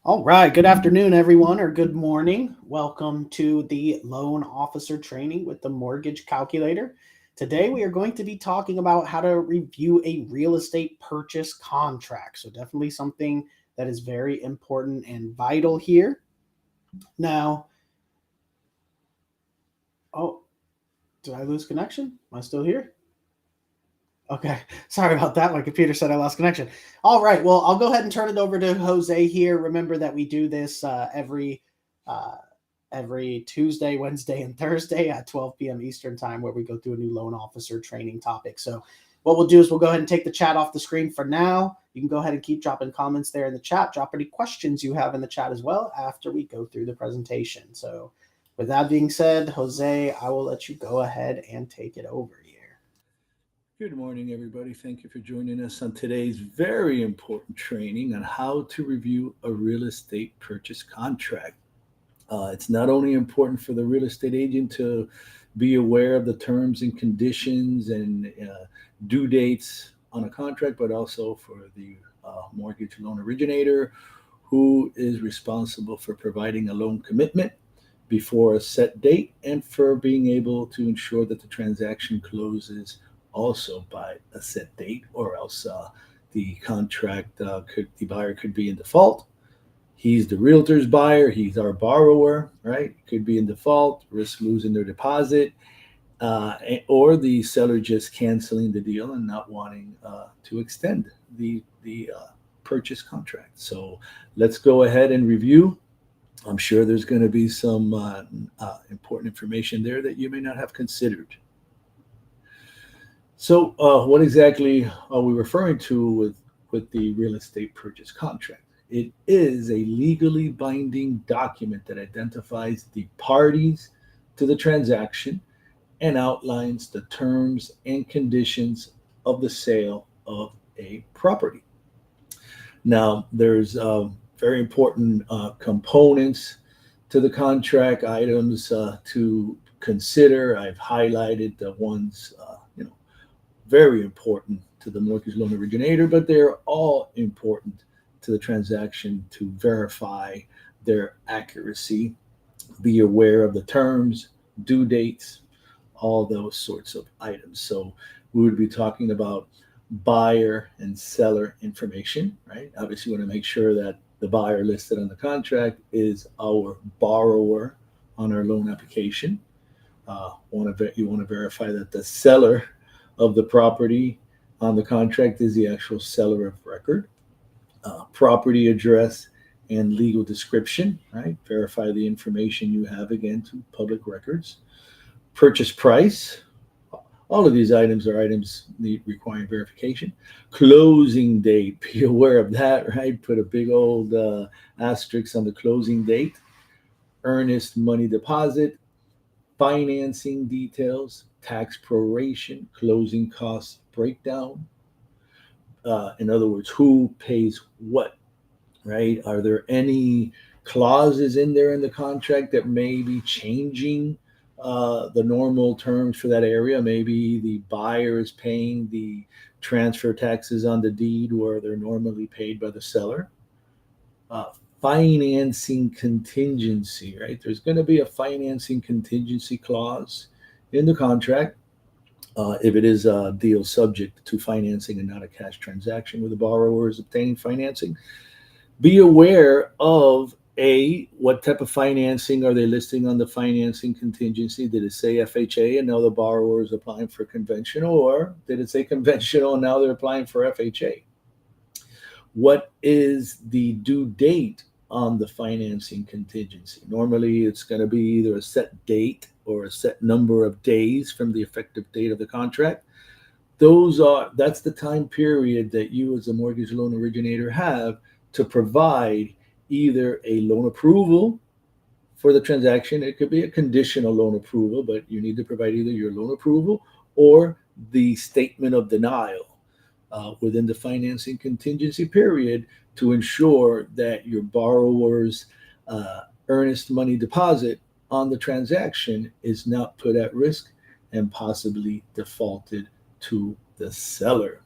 All right. Good afternoon, everyone, or good morning. Welcome to the loan officer training with the mortgage calculator. Today, we are going to be talking about how to review a real estate purchase contract. So, definitely something that is very important and vital here. Now, oh, did I lose connection? Am I still here? Okay, sorry about that. My computer said I lost connection. All right, well, I'll go ahead and turn it over to Jose here. Remember that we do this uh, every Tuesday, Wednesday, and Thursday at 12 p.m. Eastern time, where we go through a new loan officer training topic. So, what we'll do is we'll go ahead and take the chat off the screen for now. You can go ahead and keep dropping comments there in the chat. Drop any questions you have in the chat as well after we go through the presentation. So, with that being said, Jose, I will let you go ahead and take it over here. Good morning, everybody. Thank you for joining us on today's very important training on how to review a real estate purchase contract. It's not only important for the real estate agent to be aware of the terms and conditions and due dates on a contract, but also for the mortgage loan originator who is responsible for providing a loan commitment before a set date and for being able to ensure that the transaction closes also by a set date, or else the contract the buyer could be in default. He's the realtor's buyer, he's our borrower, right? Could be in default, risk losing their deposit, or the seller just canceling the deal and not wanting to extend the purchase contract. So let's go ahead and review. I'm sure there's going to be some important information there that you may not have considered. So, what exactly are we referring to with the real estate purchase contract? It is a legally binding document that identifies the parties to the transaction and outlines the terms and conditions of the sale of a property. Now, there's very important components to the contract, items to consider. I've highlighted the ones very important to the mortgage loan originator, but they're all important to the transaction to verify their accuracy. Be aware of the terms, due dates, all those sorts of items. So we would be talking about buyer and seller information, right? Obviously, you want to make sure that the buyer listed on the contract is our borrower on our loan application. You want to verify that the seller of the property on the contract is the actual seller of record. Property address and legal description, right? Verify the information you have again to public records. Purchase price. All of these items are items requiring verification. Closing date. Be aware of that, right? Put a big old asterisk on the closing date. Earnest money deposit, financing details, tax proration, closing costs breakdown. In other words, who pays what, right? Are there any clauses in there in the contract that may be changing the normal terms for that area? Maybe the buyer is paying the transfer taxes on the deed where they're normally paid by the seller. Uh, Financing contingency, right? There's going to be a financing contingency clause in the contract if it is a deal subject to financing and not a cash transaction where the borrower is obtaining financing. Be aware of what type of financing are they listing on the financing contingency? Did it say FHA and now the borrower is applying for conventional, or did it say conventional and now they're applying for FHA? What is the due date on the financing contingency? Normally, it's going to be either a set date or a set number of days from the effective date of the contract. That's the time period that you as a mortgage loan originator have to provide either a loan approval for the transaction. It could be a conditional loan approval, but you need to provide either your loan approval or the statement of denial within the financing contingency period to ensure that your borrower's earnest money deposit on the transaction is not put at risk and possibly defaulted to the seller.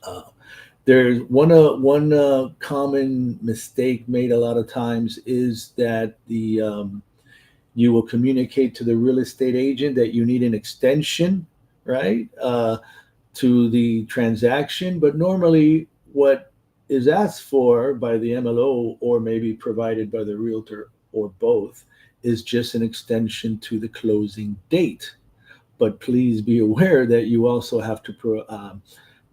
Uh, There's one common mistake made a lot of times is that the you will communicate to the real estate agent that you need an extension, right, to the transaction. But normally, what is asked for by the MLO or maybe provided by the realtor or both is just an extension to the closing date. But please be aware that you also have to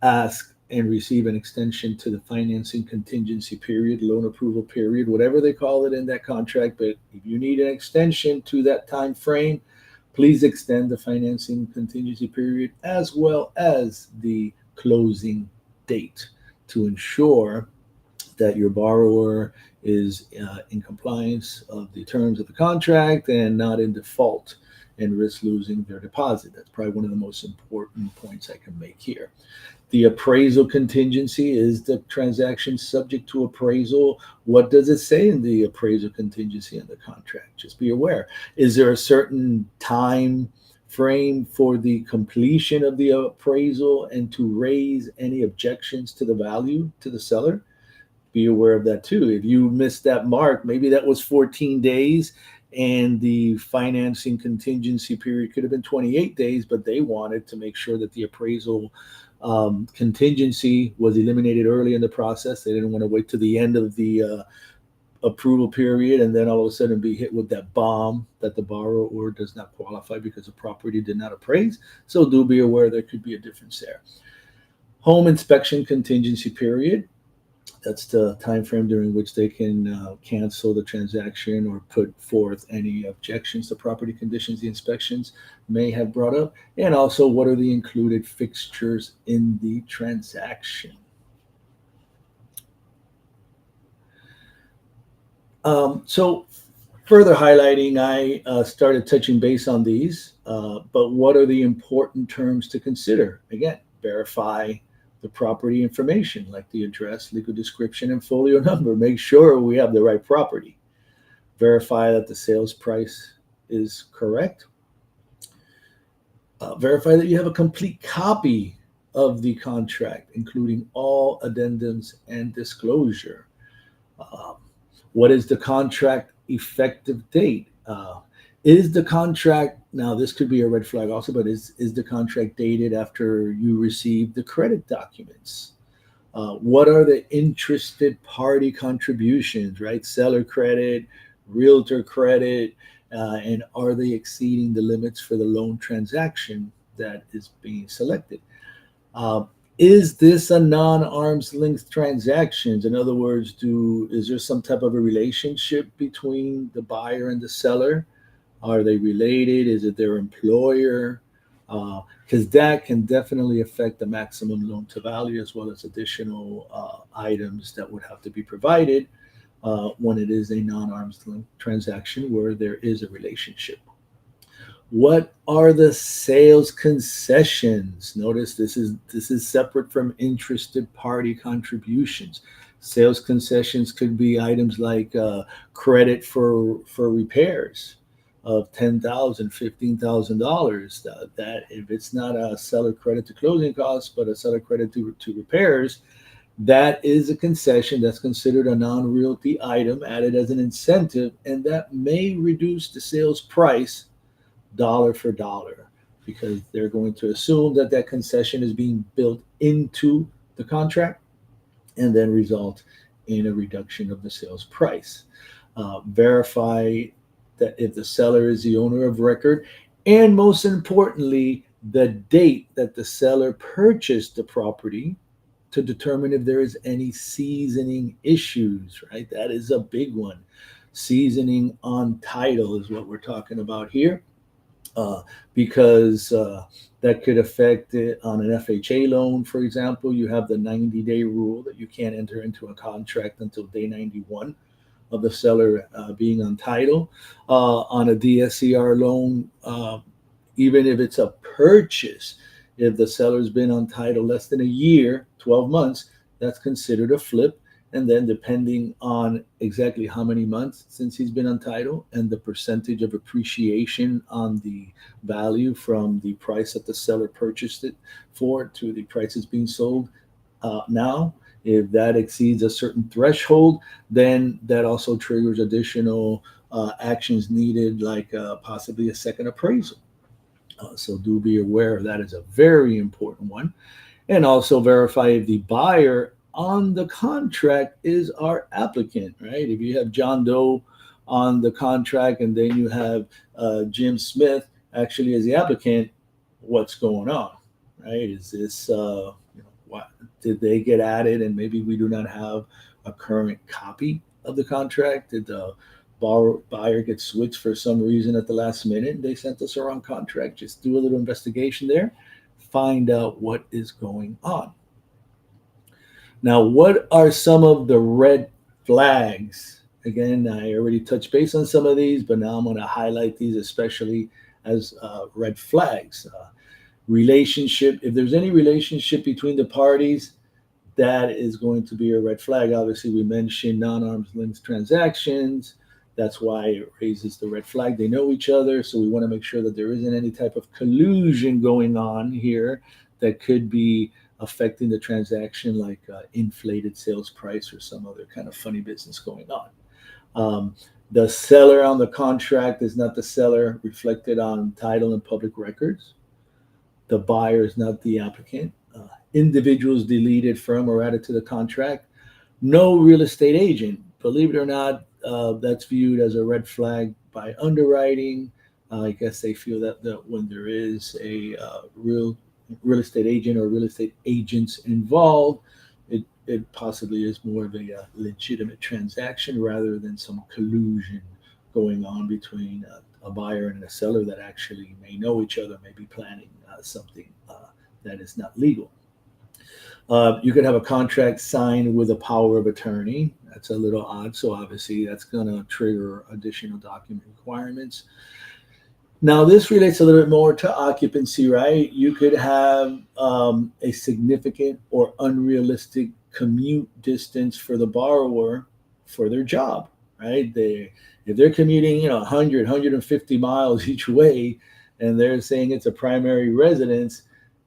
ask and receive an extension to the financing contingency period, loan approval period, whatever they call it in that contract. But if you need an extension to that time frame, please extend the financing contingency period as well as the closing date to ensure that your borrower is in compliance of the terms of the contract and not in default and risk losing their deposit. That's probably one of the most important points I can make here. The appraisal contingency is the transaction subject to appraisal. What does it say in the appraisal contingency in the contract? Just be aware. Is there a certain time frame for the completion of the appraisal and to raise any objections to the value to the seller? Be aware of that too. If you missed that mark, maybe that was 14 days and the financing contingency period could have been 28 days, but they wanted to make sure that the appraisal contingency was eliminated early in the process. They didn't want to wait to the end of the approval period and then all of a sudden be hit with that bomb that the borrower does not qualify because the property did not appraise. So do be aware there could be a difference there. Home inspection contingency period. That's the time frame during which they can cancel the transaction or put forth any objections to property conditions the inspections may have brought up. And also, what are the included fixtures in the transaction? So further highlighting, I started touching base on these, but what are the important terms to consider? Again, verify the property information like the address, legal description, and folio number. Make sure we have the right property. Verify that the sales price is correct. Verify that you have a complete copy of the contract, including all addendums and disclosure. What is the contract effective date? Is the contract, now this could be a red flag also, but is the contract dated after you receive the credit documents? What are the interested party contributions, right? Seller credit, realtor credit, and are they exceeding the limits for the loan transaction that is being selected? Is this a non-arm's length transactions? In other words, is there some type of a relationship between the buyer and the seller? Are they related? Is it their employer? Because that can definitely affect the maximum loan to value as well as additional items that would have to be provided when it is a non-arm's length transaction where there is a relationship. What are the sales concessions? Notice this is separate from interested party contributions. Sales concessions could be items like credit for repairs of $10,000, $15,000. That if it's not a seller credit to closing costs, but a seller credit to repairs, that is a concession that's considered a non-realty item added as an incentive, and that may reduce the sales price dollar for dollar because they're going to assume that that concession is being built into the contract and then result in a reduction of the sales price. Verify that if the seller is the owner of record, and most importantly, the date that the seller purchased the property to determine if there is any seasoning issues, right? That is a big one. Seasoning on title is what we're talking about here. Because that could affect it on an FHA loan, for example. You have the 90-day rule that you can't enter into a contract until day 91 of the seller being on title. On a DSCR loan, even if it's a purchase, if the seller's been on title less than a year, 12 months, that's considered a flip. And then depending on exactly how many months since he's been on title and the percentage of appreciation on the value from the price that the seller purchased it for to the price it's being sold now, If that exceeds a certain threshold, then that also triggers additional actions needed, like possibly a second appraisal. So do be aware that is a very important one. And also verify if the buyer on the contract is our applicant, right? If you have John Doe on the contract and then you have Jim Smith actually as the applicant, what's going on, right? Is this, what did they get added and maybe we do not have a current copy of the contract? Did the buyer get switched for some reason at the last minute and they sent us a wrong contract? Just do a little investigation there, find out what is going on. Now, what are some of the red flags? Again, I already touched base on some of these, but now I'm going to highlight these especially as red flags. Relationship, if there's any relationship between the parties, that is going to be a red flag. Obviously, we mentioned non-arm's length transactions. That's why it raises the red flag. They know each other, so we want to make sure that there isn't any type of collusion going on here that could be affecting the transaction, like inflated sales price or some other kind of funny business going on. The seller on the contract is not the seller reflected on title and public records. The buyer is not the applicant. Individuals deleted from or added to the contract. No real estate agent. Believe it or not, that's viewed as a red flag by underwriting. I guess they feel that when there is a real estate agent or real estate agents involved, it possibly is more of a legitimate transaction rather than some collusion going on between a buyer and a seller that actually may know each other, may be planning something that is not legal. You could have a contract signed with a power of attorney. That's a little odd. So obviously that's going to trigger additional document requirements. Now this relates a little bit more to occupancy, right? You could have a significant or unrealistic commute distance for the borrower for their job, right? If they're commuting, 100, 150 miles each way, and they're saying it's a primary residence,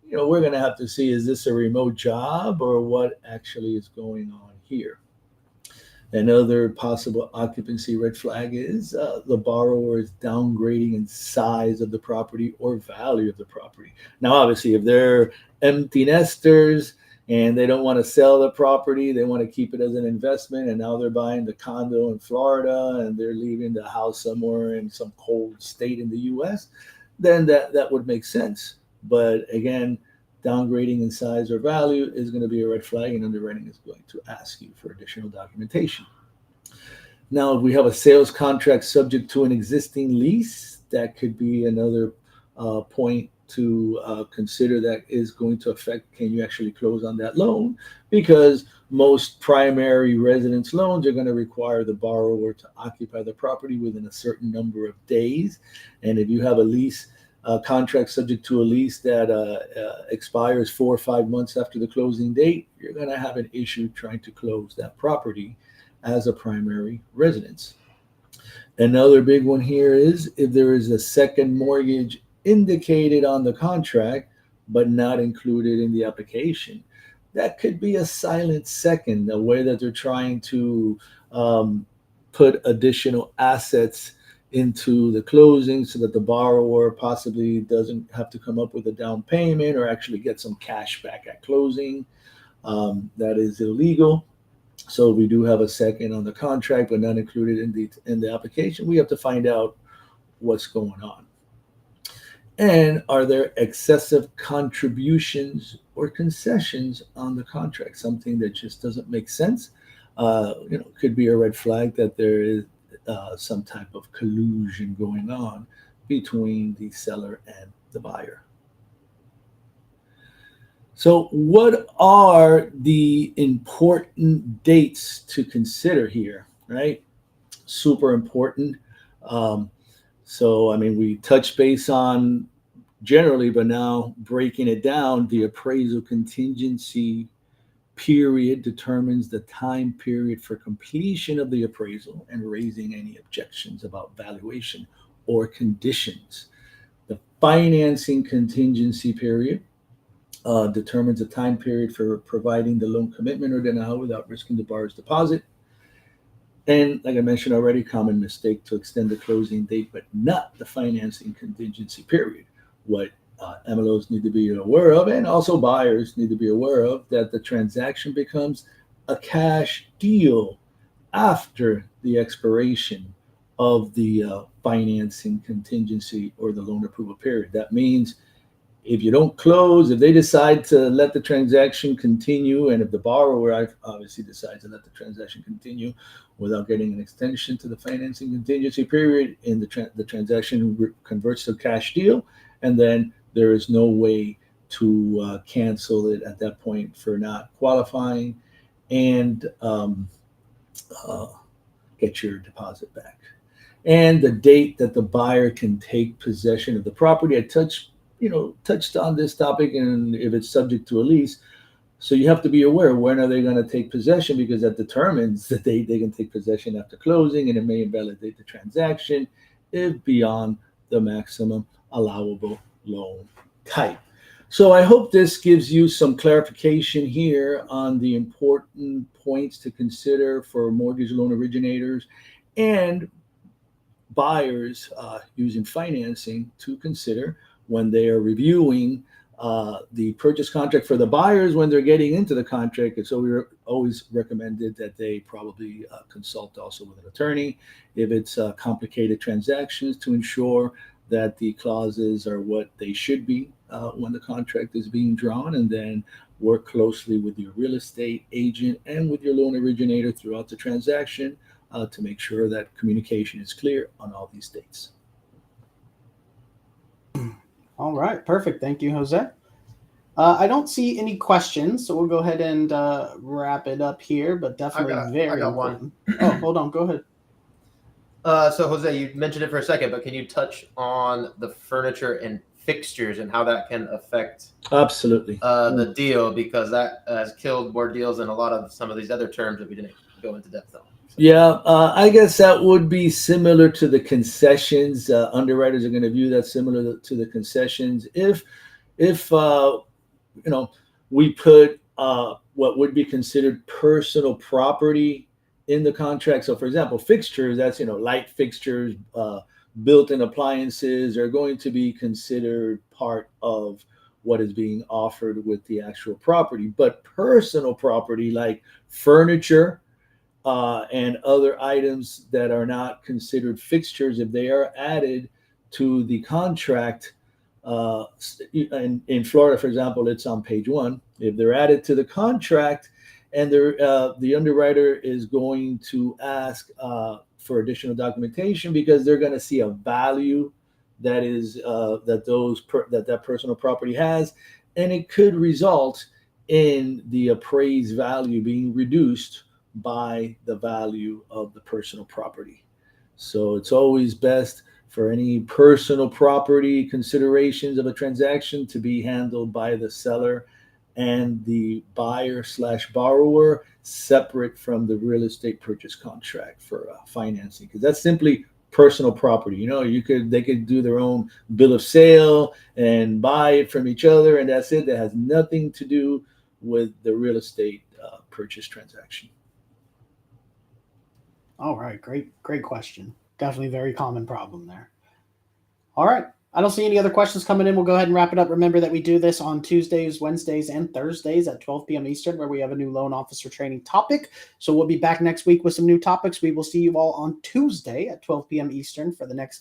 we're going to have to see, is this a remote job or what actually is going on here? Another possible occupancy red flag is the borrower is downgrading in size of the property or value of the property. Now, obviously, if they're empty nesters and they don't want to sell the property, they want to keep it as an investment, and now they're buying the condo in Florida and they're leaving the house somewhere in some cold state in the U.S., then that would make sense. But again, downgrading in size or value is going to be a red flag, and underwriting is going to ask you for additional documentation. Now, if we have a sales contract subject to an existing lease, that could be another point to consider that is going to affect, can you actually close on that loan? Because most primary residence loans are going to require the borrower to occupy the property within a certain number of days. And if you have a lease contract subject to a lease that expires 4 or 5 months after the closing date, you're going to have an issue trying to close that property as a primary residence. Another big one here is if there is a second mortgage indicated on the contract but not included in the application. That could be a silent second, a way that they're trying to put additional assets into the closing so that the borrower possibly doesn't have to come up with a down payment or actually get some cash back at closing. That is illegal. So we do have a second on the contract but not included in the application. We have to find out what's going on. And are there excessive contributions or concessions on the contract? Something that just doesn't make sense. Could be a red flag that there is some type of collusion going on between the seller and the buyer. So what are the important dates to consider here, right? Super important. We touch base on generally, but now breaking it down, the appraisal contingency period determines the time period for completion of the appraisal and raising any objections about valuation or conditions. The financing contingency period determines a time period for providing the loan commitment or denial without risking the borrower's deposit. And like I mentioned already, common mistake to extend the closing date, but not the financing contingency period. What MLOs need to be aware of, and also buyers need to be aware of, that the transaction becomes a cash deal after the expiration of the financing contingency or the loan approval period. That means if you don't close, if they decide to let the transaction continue, and if the borrower obviously decides to let the transaction continue without getting an extension to the financing contingency period, in the transaction converts to a cash deal, and then there is no way to cancel it at that point for not qualifying, and get your deposit back. And the date that the buyer can take possession of the property. I touched on this topic, and if it's subject to a lease, so you have to be aware, when are they going to take possession, because that determines the date they can take possession after closing, and it may invalidate the transaction if beyond the maximum allowable loan type. So I hope this gives you some clarification here on the important points to consider for mortgage loan originators and buyers using financing to consider when they are reviewing the purchase contract. For the buyers, when they're getting into the contract, it's always recommended that they probably consult also with an attorney if it's complicated transactions, to ensure that the clauses are what they should be when the contract is being drawn, and then work closely with your real estate agent and with your loan originator throughout the transaction to make sure that communication is clear on all these dates. All right, perfect. Thank you, Jose. I don't see any questions, so we'll go ahead and wrap it up here, but definitely I got important. Oh, hold on, go ahead. So Jose, you mentioned it for a second, but can you touch on the furniture and fixtures and how that can affect Absolutely the deal, because that has killed more deals than a lot of some of these other terms that we didn't go into depth on. So. Yeah, I guess that would be similar to the concessions. Underwriters are going to view that similar to the concessions. If we put what would be considered personal property in the contract. So, for example, fixtures, that's light fixtures, built-in appliances are going to be considered part of what is being offered with the actual property. But personal property like furniture and other items that are not considered fixtures, if they are added to the contract, in Florida, for example, it's on page 1. If they're added to the contract, and the underwriter is going to ask for additional documentation, because they're going to see a value that is that personal property has, and it could result in the appraised value being reduced by the value of the personal property. So it's always best for any personal property considerations of a transaction to be handled by the seller and the buyer/borrower, separate from the real estate purchase contract for financing, because that's simply personal property. They could do their own bill of sale and buy it from each other, and that's it. That has nothing to do with the real estate purchase transaction. All right, great question. Definitely very common problem there. All right. I don't see any other questions coming in. We'll go ahead and wrap it up. Remember that we do this on Tuesdays, Wednesdays, and Thursdays at 12 p.m. Eastern, where we have a new loan officer training topic. So we'll be back next week with some new topics. We will see you all on Tuesday at 12 p.m. Eastern for the next